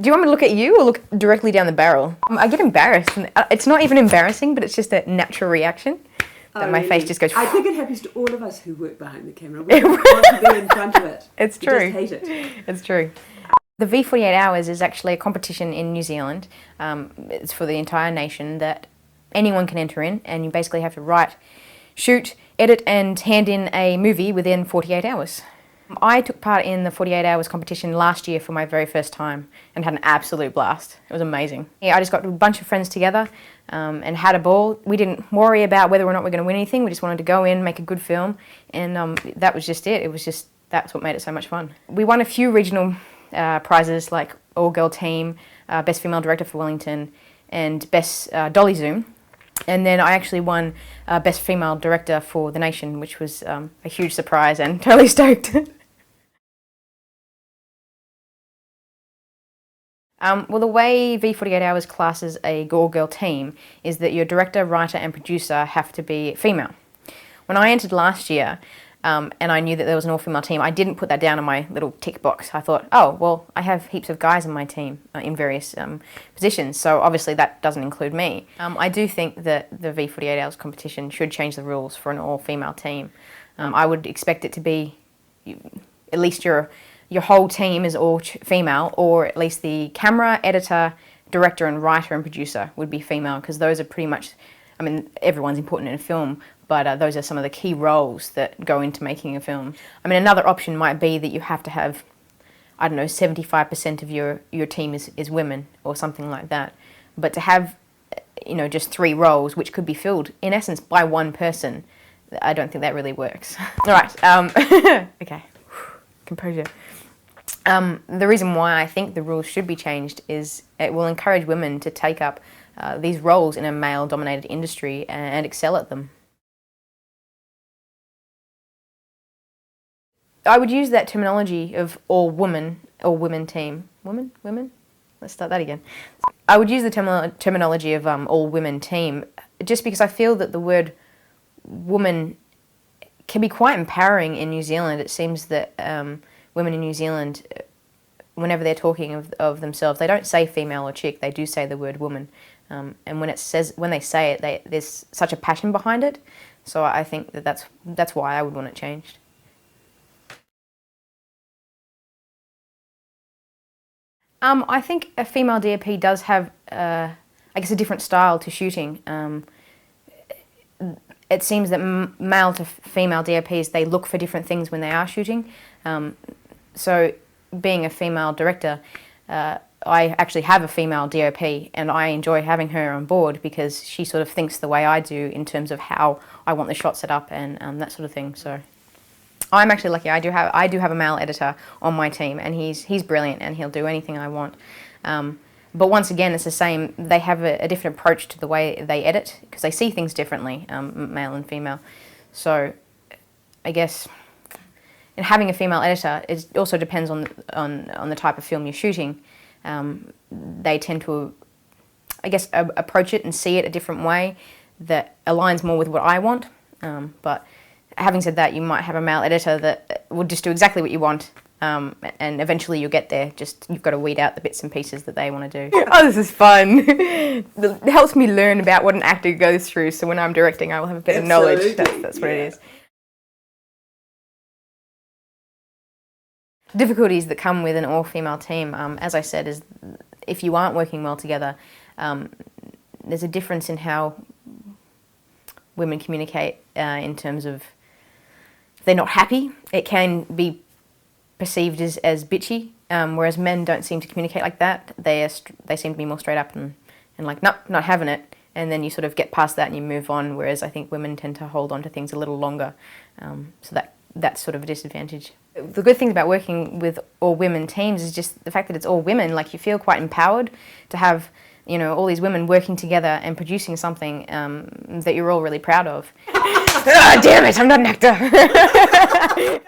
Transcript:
Do you want me to look at you or look directly down the barrel? I get embarrassed. And it's not even embarrassing, but it's just a natural reaction. That my face just goes... I think it happens to all of us who work behind the camera. We want to be in front of it. It's true. We just hate it. It's true. The V48Hours is actually a competition in New Zealand. It's for the entire nation that anyone can enter in, and you basically have to write, shoot, edit and hand in a movie within 48 hours. I took part in the 48 Hours competition last year for my very first time and had an absolute blast. It was amazing. Yeah, I just got a bunch of friends together and had a ball. We didn't worry about whether or not we're going to win anything. We just wanted to go in, make a good film, and that was just it. It was just, that's what made it so much fun. We won a few regional prizes like All-Girl Team, Best Female Director for Wellington, and Best Dolly Zoom. And then I actually won Best Female Director for the nation, which was a huge surprise and totally stoked. Well, the way V48 Hours classes a all-girl team is that your director, writer and producer have to be female. When I entered last year, and I knew that there was an all-female team, I didn't put that down in my little tick box. I thought, oh, well, I have heaps of guys in my team in various positions, so obviously that doesn't include me. I do think that the V48 Hours competition should change the rules for an all-female team. I would expect it to be at least your whole team is all female, or at least the camera, editor, director and writer and producer would be female, because those are pretty much, I mean, everyone's important in a film, but those are some of the key roles that go into making a film. I mean, another option might be that you have to have, I don't know, 75% of your team is women or something like that. But to have, you know, just 3 roles, which could be filled, in essence, by one person, I don't think that really works. All right, okay, composure. The reason why I think the rules should be changed is it will encourage women to take up these roles in a male-dominated industry and excel at them. I would use that terminology of all-woman or women team. Women? Let's start that again. I would use the terminology of all-women team just because I feel that the word woman can be quite empowering in New Zealand. It seems that women in New Zealand, whenever they're talking of themselves, they don't say female or chick, they do say the word woman. And when they say it, there's such a passion behind it. So I think that's why I would want it changed. I think a female DOP does have, I guess, a different style to shooting. It seems that male to female DOPs, they look for different things when they are shooting. So being a female director, I actually have a female DOP and I enjoy having her on board because she sort of thinks the way I do in terms of how I want the shot set up and that sort of thing. So I'm actually lucky. I do have a male editor on my team, and he's brilliant, and he'll do anything I want. But once again, it's the same. They have a different approach to the way they edit because they see things differently, male and female. So I guess having a female editor, it also depends on the type of film you're shooting. They tend to, I guess, approach it and see it a different way that aligns more with what I want. But having said that, you might have a male editor that will just do exactly what you want, and eventually you'll get there. Just you've got to weed out the bits and pieces that they want to do. Oh, this is fun. It helps me learn about what an actor goes through, so when I'm directing, I will have a bit of knowledge. That's what it is. Difficulties that come with an all-female team, as I said, is if you aren't working well together, there's a difference in how women communicate in terms of if they're not happy, it can be perceived as bitchy, whereas men don't seem to communicate like that. They seem to be more straight up and like, nope, not having it. And then you sort of get past that and you move on, whereas I think women tend to hold on to things a little longer. So that's sort of a disadvantage. The good thing about working with all women teams is just the fact that it's all women. Like, you feel quite empowered to have, you know, all these women working together and producing something that you're all really proud of. Ah, damn it, I'm not an actor.